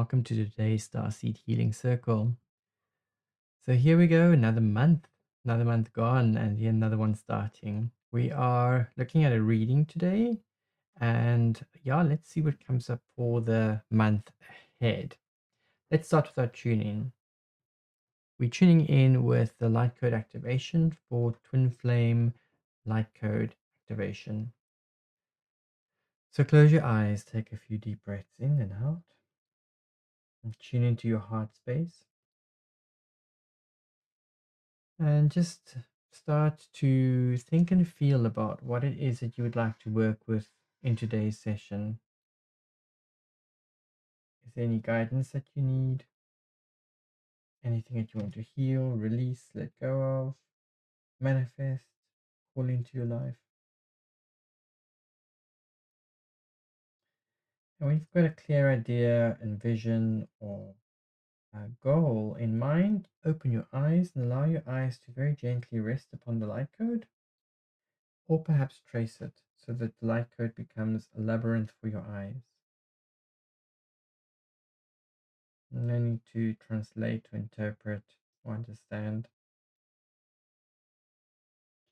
welcome to today's Starseed Healing Circle. So here we go, another month gone, and here another one starting. We are looking at a reading today, and yeah, let's see what comes up for the month ahead. Let's start with our tuning. We're tuning in with the Lightcode Activation for Twinflame Lightcode Activation. So close your eyes, take a few deep breaths in and out, and tune into your heart space. And just start to think and feel about what it is that you would like to work with in today's session. Is there any guidance that you need? Anything that you want to heal, release, let go of, manifest, call into your life? And when you've got a clear idea and vision or a goal in mind, open your eyes and allow your eyes to very gently rest upon the light code, or perhaps trace it so that the light code becomes a labyrinth for your eyes. No need to translate, to interpret, or understand.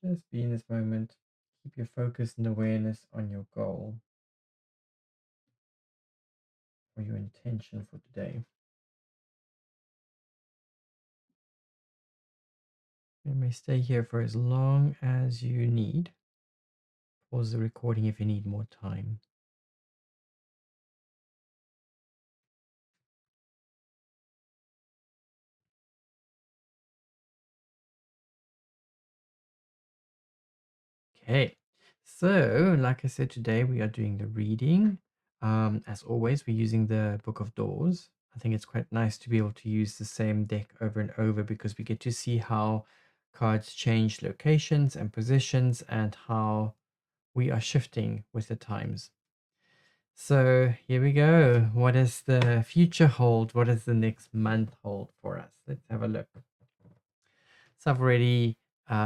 Just be in this moment. Keep your focus and awareness on your goal or your intention for today. You may stay here for as long as you need. Pause the recording if you need more time. Okay, so like I said, today we are doing the reading. As always, we're using the Book of Doors. I think it's quite nice to be able to use the same deck over and over because we get to see how cards change locations and positions and how we are shifting with the times. So here we go. What does the future hold? What does the next month hold for us? Let's have a look. So I've already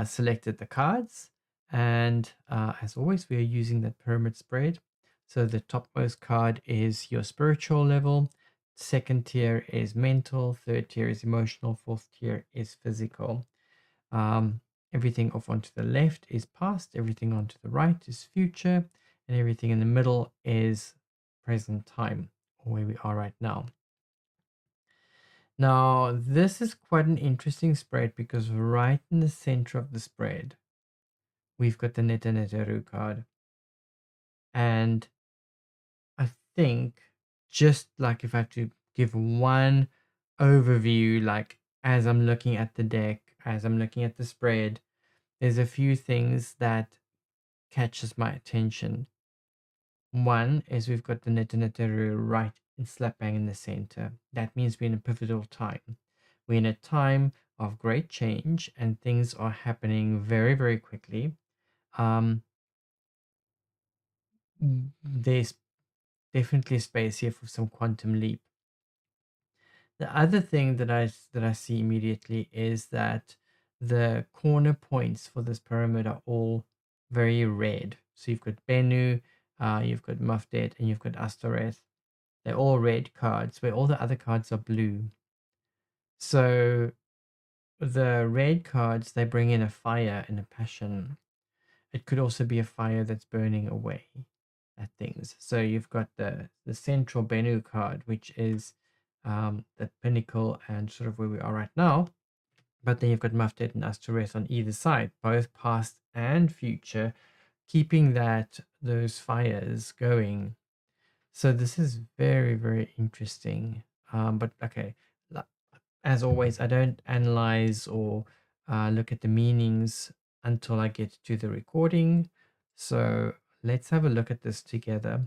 selected the cards, and as always, we are using that pyramid spread. So the topmost card is your spiritual level, second tier is mental, third tier is emotional, fourth tier is physical. Everything off onto the left is past, everything onto the right is future, and everything in the middle is present time, or where we are right now. Now, this is quite an interesting spread because right in the center of the spread, we've got the Neteru card. And I think, just like if I had to give one overview, like as I'm looking at the deck, as I'm looking at the spread, there's a few things that catches my attention. One is we've got the Neteru right in slap bang in the center. That means we're in a pivotal time. We're in a time of great change and things are happening very, very quickly. There's definitely space here for some quantum leap. The other thing that I see immediately is that the corner points for this pyramid are all very red. So you've got Bennu, you've got Mafdet, and you've got Asthoreth. They're all red cards, where all the other cards are blue. So the red cards, they bring in a fire and a passion. It could also be a fire that's burning away at things. So you've got the central Bennu card, which is the pinnacle and sort of where we are right now. But then you've got Mafdet and Astoreth on either side, both past and future, keeping those fires going. So this is very, very interesting. But okay, as always, I don't analyze or look at the meanings until I get to the recording. So let's have a look at this together.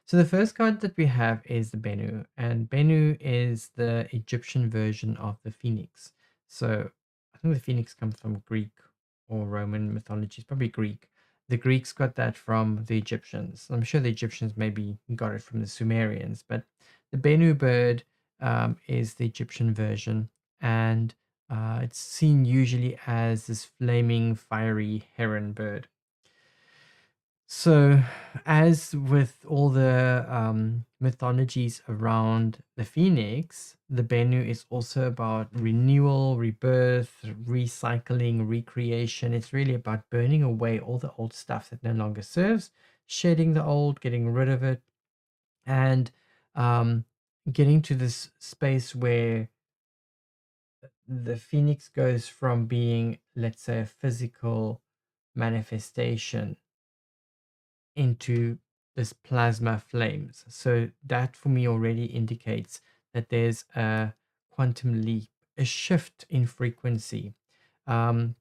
So the first card that we have is the Bennu, and Bennu is the Egyptian version of the phoenix. So I think the phoenix comes from Greek or Roman mythology. It's probably Greek. The Greeks got that from the Egyptians. I'm sure the Egyptians maybe got it from the Sumerians, but the Bennu bird is the Egyptian version, and it's seen usually as this flaming, fiery heron bird. So, as with all the mythologies around the phoenix, the Bennu is also about renewal, rebirth, recycling, recreation. It's really about burning away all the old stuff that no longer serves, shedding the old, getting rid of it, and um, getting to this space where the phoenix goes from being, let's say, a physical manifestation into this plasma flames. So that for me already indicates that there's a quantum leap, a shift in frequency. Um,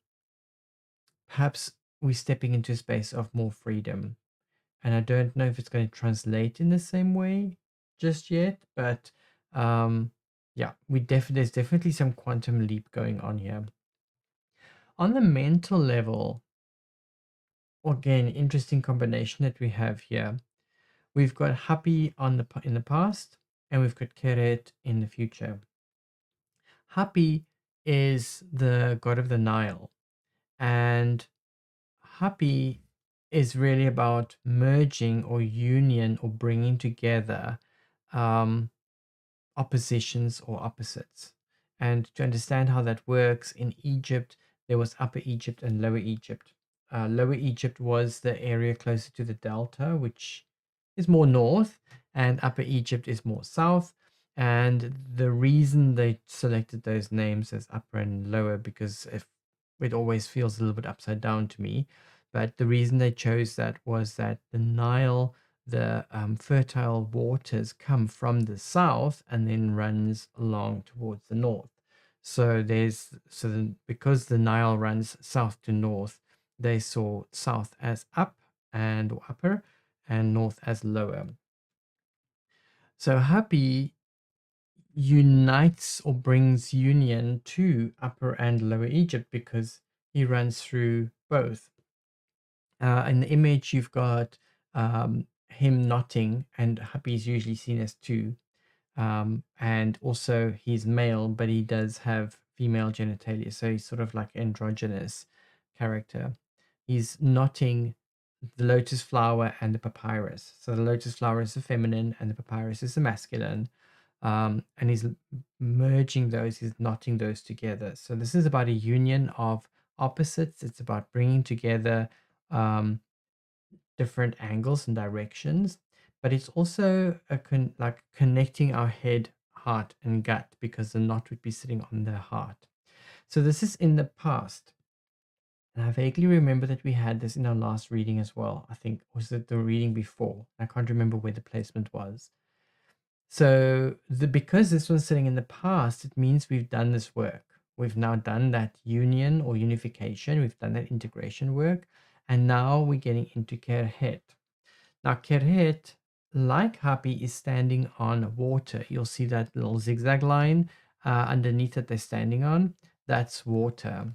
Perhaps we're stepping into a space of more freedom. And I don't know if it's going to translate in the same way just yet, but yeah, there's definitely some quantum leap going on here. On the mental level, again, interesting combination that we have here. We've got Hapi in the past, and we've got Kerhet in the future. Hapi is the god of the Nile, and Hapi is really about merging or union or bringing together um, oppositions or opposites. And to understand how that works, in Egypt, there was Upper Egypt and Lower Egypt. Lower Egypt was the area closer to the delta, which is more north, and Upper Egypt is more south. And the reason they selected those names as upper and lower, because if it always feels a little bit upside down to me, but the reason they chose that was that the Nile, the fertile waters, come from the south and then runs along towards the north. So because the Nile runs south to north, they saw south as up and upper, and north as lower. So Hapi unites or brings union to Upper and Lower Egypt because he runs through both. In the image, you've got him knotting, and Hapi is usually seen as two. And also he's male, but he does have female genitalia, so he's sort of like androgynous character. He's knotting the lotus flower and the papyrus. So the lotus flower is the feminine and the papyrus is the masculine. And he's merging those, he's knotting those together. So this is about a union of opposites. It's about bringing together um, different angles and directions, but it's also like connecting our head, heart, and gut, because the knot would be sitting on the heart. So this is in the past. And I vaguely remember that we had this in our last reading as well. I think, was it the reading before? I can't remember where the placement was. So because this one's sitting in the past, it means we've done this work. We've now done that union or unification. We've done that integration work. And now we're getting into Kerhet. Now Kerhet, like Hapi, is standing on water. You'll see that little zigzag line underneath that they're standing on. That's water.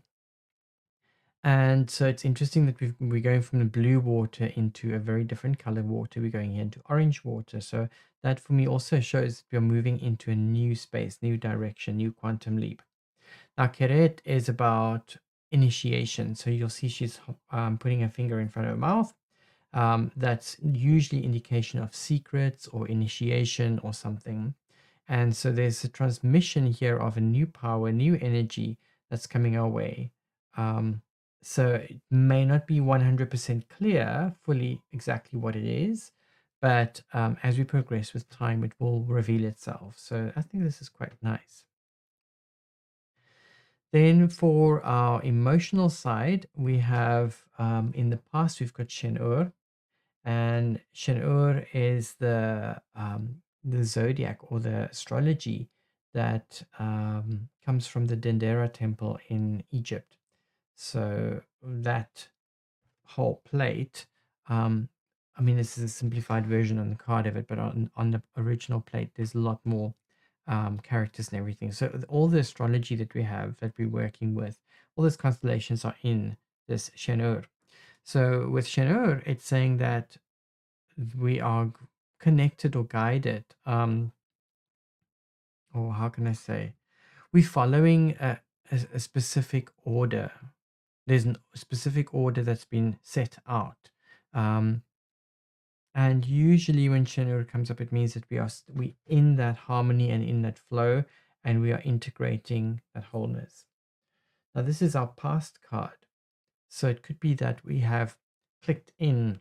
And so it's interesting that we're going from the blue water into a very different color water. We're going here into orange water. So that for me also shows that we're moving into a new space, new direction, new quantum leap. Now Kerhet is about initiation. So you'll see she's putting her finger in front of her mouth. That's usually indication of secrets or initiation or something. And so there's a transmission here of a new power, new energy that's coming our way. So it may not be 100% clear fully exactly what it is, but as we progress with time, it will reveal itself. So I think this is quite nice. Then for our emotional side, we have in the past, we've got Shen Ur, and Shen Ur is the zodiac or the astrology that comes from the Dendera temple in Egypt. So that whole plate, I mean, this is a simplified version on the card of it, but on the original plate, there's a lot more characters and everything. So all the astrology that we have that we're working with, all those constellations are in this Shen Ur. So with Shen Ur, it's saying that we are connected or guided, or how can I say, we're following a specific order. There's a specific order that's been set out. And usually when Shen Ur comes up, it means that we in that harmony and in that flow, and we are integrating that wholeness. Now this is our past card. So it could be that we have clicked in.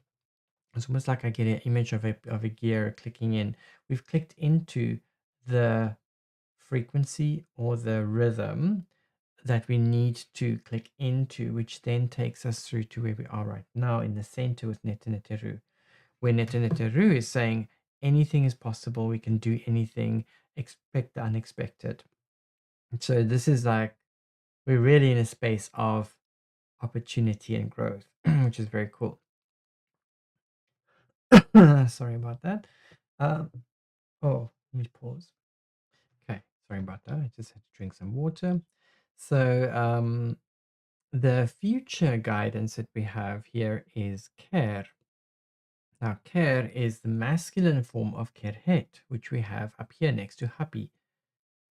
It's almost like I get an image of a gear clicking in. We've clicked into the frequency or the rhythm that we need to click into, which then takes us through to where we are right now in the center with Neteru, where Neteru is saying anything is possible, we can do anything, expect the unexpected. So this is like we're really in a space of opportunity and growth, which is very cool. Sorry about that. Um, oh, let me pause. Okay, sorry about that. I just had to drink some water. So the future guidance that we have here is Kerh. Now, Kerh is the masculine form of Kerhet, which we have up here next to Hapi.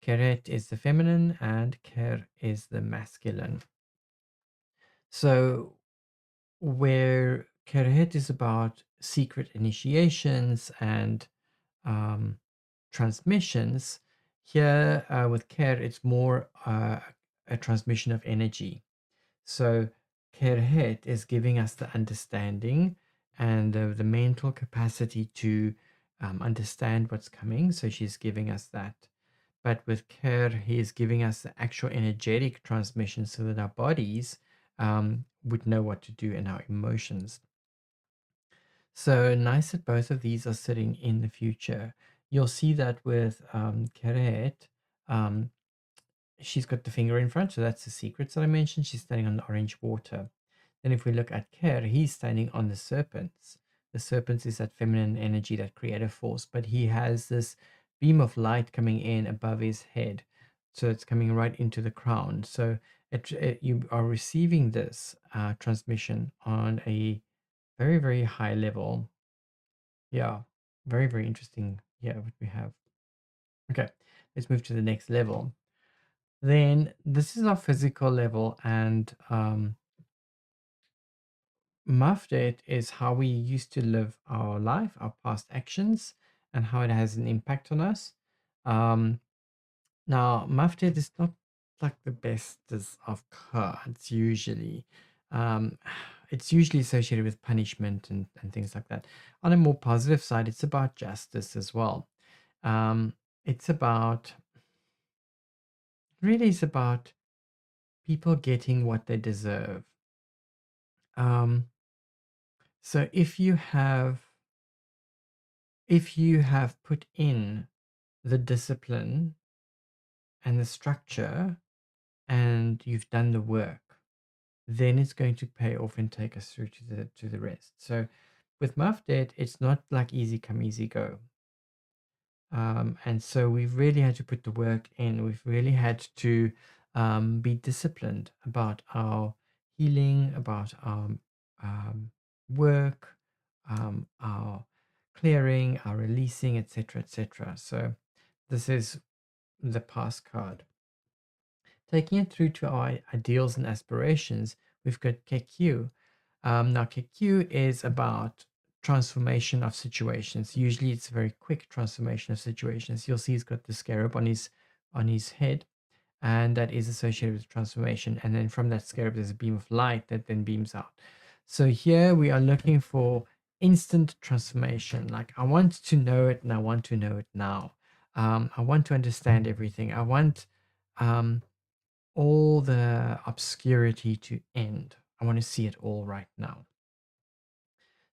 Kerhet is the feminine and Kerh is the masculine. So, where Kerhet is about secret initiations and transmissions, here with Kerh, it's more a transmission of energy. So Kerhet is giving us the understanding and the mental capacity to understand what's coming. So she's giving us that. But with Kerh, he is giving us the actual energetic transmission so that our bodies would know what to do and our emotions. So nice that both of these are sitting in the future. You'll see that with Kerhet, um, she's got the finger in front, so that's the secrets that I mentioned. She's standing on the orange water. Then if we look at Kerh, he's standing on the serpents. The serpents is that feminine energy, that creative force, but he has this beam of light coming in above his head. So it's coming right into the crown. So you are receiving this transmission on a very, very high level. Yeah, very, very interesting. Yeah, what we have. Okay, let's move to the next level. Then this is our physical level, and Mafdet is how we used to live our life, our past actions, and how it has an impact on us. Um, Now, Mafdet is not like the best of cards usually. Um, it's usually associated with punishment and things like that. On a more positive side, it's about justice as well. It's about, really, it's about people getting what they deserve. Um, so if you have put in the discipline and the structure and you've done the work, then it's going to pay off and take us through to the rest. So with Mafdet, it's not like easy come, easy go. And so we've really had to put the work in. We've really had to be disciplined about our healing, about our work, our clearing, our releasing, etc., etc. So this is the past card. Taking it through to our ideals and aspirations, we've got Kekiu. Now, Kekiu is about transformation of situations. Usually, it's a very quick transformation of situations. You'll see he's got the scarab on his head, and that is associated with transformation. And then from that scarab, there's a beam of light that then beams out. So here we are looking for instant transformation. Like, I want to know it, and I want to know it now. I want to understand everything. I want all the obscurity to end. I want to see it all right now.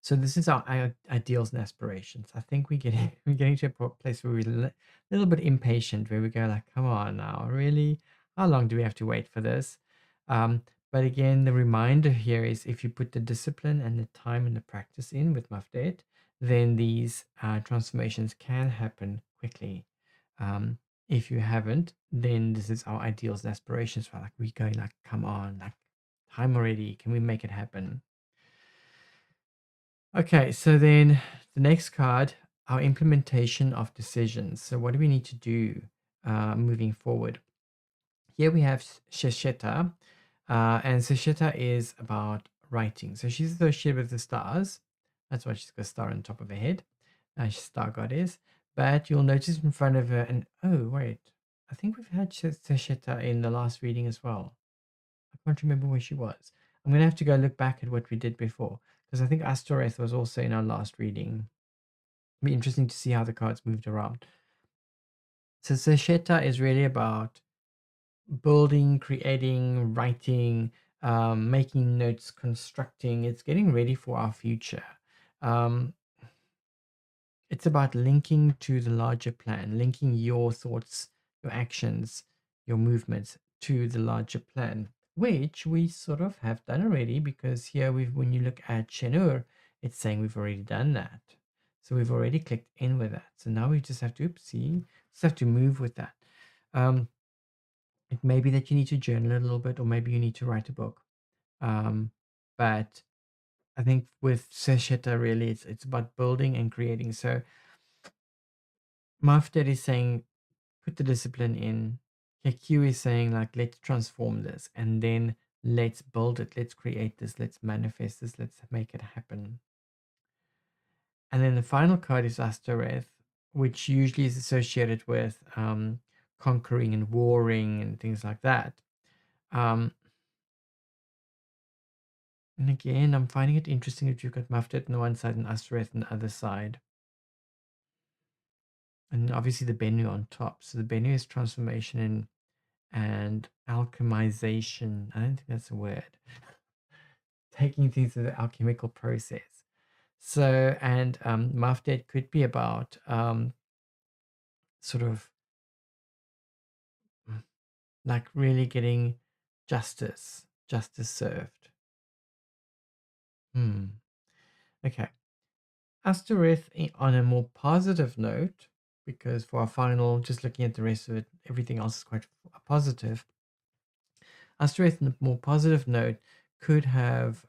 So this is our ideals and aspirations. I think we're getting to a place where we're a little bit impatient, where we go like, come on now, really? How long do we have to wait for this? But again, the reminder here is if you put the discipline and the time and the practice in with Mafdet, then these transformations can happen quickly. If you haven't, then this is our ideals and aspirations. Like we going like, come on, like time already. Can we make it happen? Okay, so then the next card, our implementation of decisions. So what do we need to do moving forward? Here we have Sesheta, and Sesheta is about writing. So she's associated with the stars, That's why she's got a star on top of her head. She's star goddess. But you'll notice in front of her, and oh, wait. I think we've had Sesheta in the last reading as well. I can't remember where she was. I'm going to have to go look back at what we did before, because I think Asthoreth was also in our last reading. It'll be interesting to see how the cards moved around. So Sesheta is really about building, creating, writing, making notes, constructing. It's getting ready for our future. Um, it's about linking to the larger plan, linking your thoughts, your actions, your movements to the larger plan, which we sort of have done already, because here when you look at Shen Ur, it's saying we've already done that. So we've already clicked in with that. So now we just have to, just have to move with that. It may be that you need to journal a little bit, or maybe you need to write a book. But I think with Sesheta, really, it's about building and creating. So Mafdet is saying, put the discipline in. Kekiu is saying, like, let's transform this, and then let's build it. Let's create this. Let's manifest this. Let's make it happen. And then the final card is Asthoreth, which usually is associated with conquering and warring and things like that. And again, I'm finding it interesting that you've got Mafdet on the one side and Astoreth on the other side. And obviously the Bennu on top. So the Bennu is transformation and alchemization. I don't think that's a word. Taking things through the alchemical process. So, and Mafdet could be about sort of like really getting justice served. Okay. Astoreth on a more positive note, because for our final, just looking at the rest of it, everything else is quite positive. Astoreth on a more positive note could have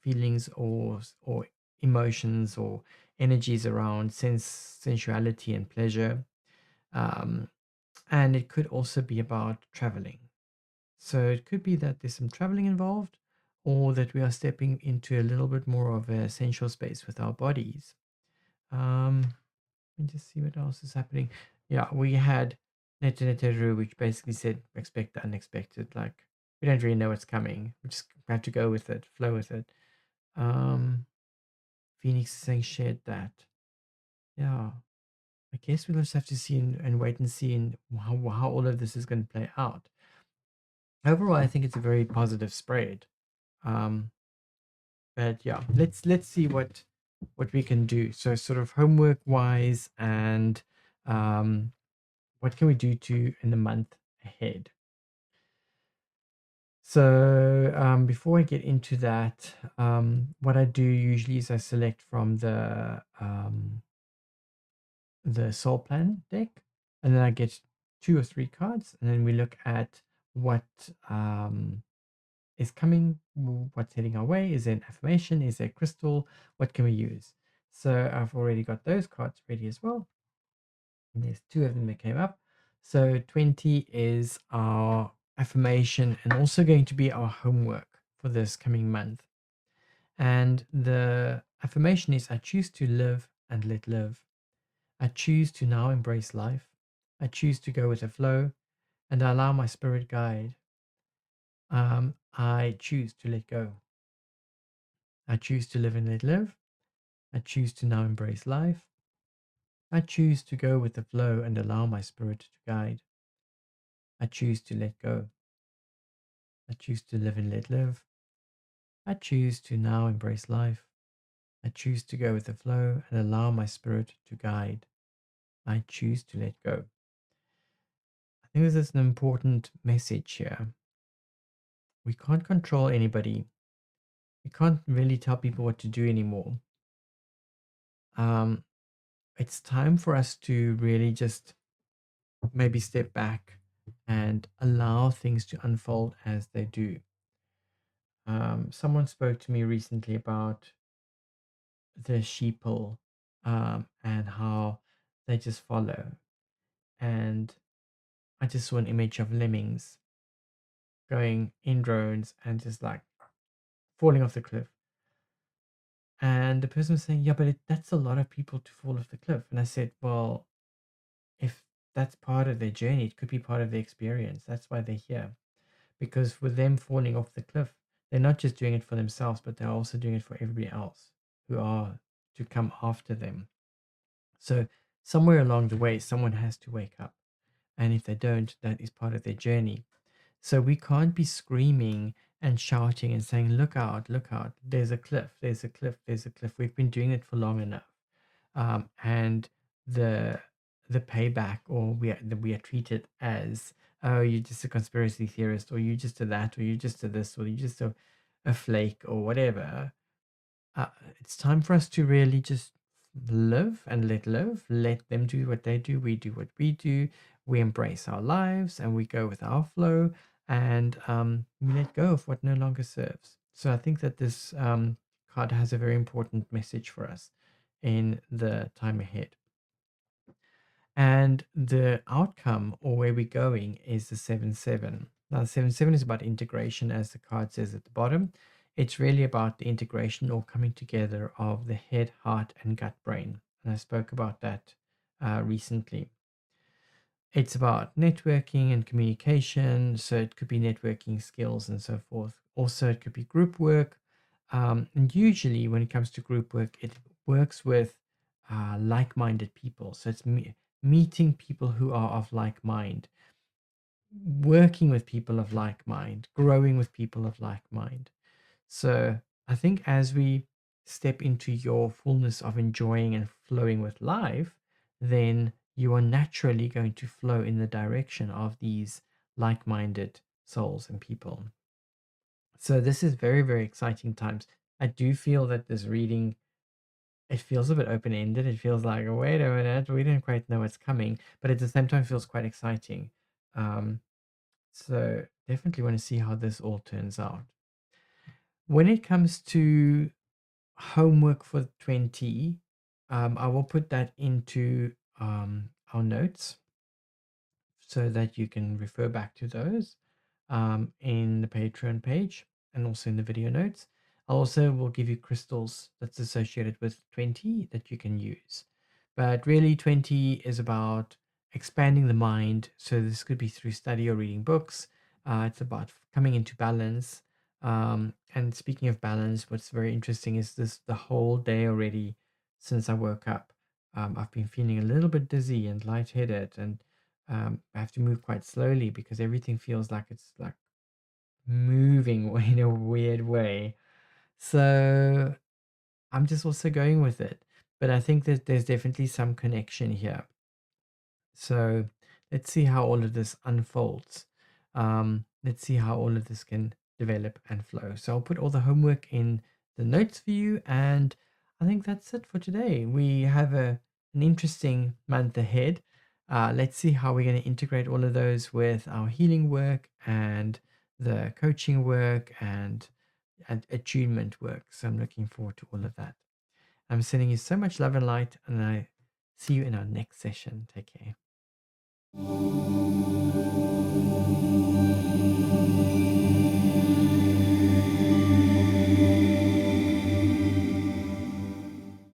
feelings or emotions or energies around sensuality and pleasure. And it could also be about traveling. So it could be that there's some traveling involved, or that we are stepping into a little bit more of a sensual space with our bodies. Let me just see what else is happening. Yeah, we had Neteru, which basically said expect the unexpected. Like, we don't really know what's coming. We just have to go with it, flow with it. Phoenix is saying shared that. Yeah. I guess we'll just have to see and wait and see how all of this is going to play out. Overall, I think it's a very positive spread. But yeah, let's see what we can do. So sort of homework wise, and what can we do in the month ahead. So before I get into that, what I do usually is I select from the soul plan deck, and then I get 2 or 3 cards, and then we look at what is coming, what's heading our way. Is there an affirmation? Is there a crystal? What can we use? So I've already got those cards ready as well. And there's 2 of them that came up. So 20 is our affirmation, and also going to be our homework for this coming month. And the affirmation is, I choose to live and let live. I choose to now embrace life. I choose to go with the flow, and I allow my spirit guide. I choose to let go. I choose to live and let live. I choose to now embrace life. I choose to go with the flow and allow my spirit to guide. I choose to let go. I choose to live and let live. I choose to now embrace life. I choose to go with the flow and allow my spirit to guide. I choose to let go. I think this is an important message here. We can't control anybody. We can't really tell people what to do anymore. It's time for us to really just maybe step back and allow things to unfold as they do. Someone spoke to me recently about the sheeple, and how they just follow. And I just saw an image of lemmings going in drones and just like falling off the cliff. And the person was saying, yeah, but that's a lot of people to fall off the cliff. And I said, well, if that's part of their journey, it could be part of their experience. That's why they're here. Because with them falling off the cliff, they're not just doing it for themselves, but they're also doing it for everybody else who are to come after them. So somewhere along the way, someone has to wake up. And if they don't, that is part of their journey. So we can't be screaming and shouting and saying, look out, there's a cliff, there's a cliff, there's a cliff. We've been doing it for long enough. And the payback, or we are treated as, oh, you're just a conspiracy theorist, or you just a that, or you just a this, or you just a flake, or whatever. It's time for us to really just live and let them do what they do, we do what we do, we embrace our lives and we go with our flow, and we let go of what no longer serves. So I think that this card has a very important message for us in the time ahead. And the outcome, or where we're going, is the 7-7. Now, the 7-7 is about integration, as the card says at the bottom. It's really about the integration or coming together of the head, heart, and gut brain. And I spoke about that recently. It's about networking and communication. So it could be networking skills and so forth. Also, it could be group work. And usually, when it comes to group work, it works with like minded people. So it's meeting people who are of like mind, working with people of like mind, growing with people of like mind. So I think as we step into your fullness of enjoying and flowing with life, then you are naturally going to flow in the direction of these like minded souls and people. So this is very, very exciting times. I do feel that this reading, it feels a bit open ended. It feels like, wait a minute, we didn't quite know what's coming, but at the same time feels quite exciting. So definitely want to see how this all turns out. When it comes to homework for 20, I will put that into our notes so that you can refer back to those in the Patreon page and also in the video notes. I also will give you crystals that's associated with 20 that you can use. But really, 20 is about expanding the mind. So this could be through study or reading books. It's about coming into balance. And speaking of balance, what's very interesting is this: the whole day already since I woke up, I've been feeling a little bit dizzy and lightheaded, and I have to move quite slowly because everything feels like it's like moving in a weird way. So I'm just also going with it. But I think that there's definitely some connection here. So let's see how all of this unfolds. Let's see how all of this can develop and flow. So I'll put all the homework in the notes for you. And I think that's it for today. We have an interesting month ahead. Let's see how we're going to integrate all of those with our healing work and the coaching work and attunement work. So I'm looking forward to all of that. I'm sending you so much love and light, and I see you in our next session. Take care.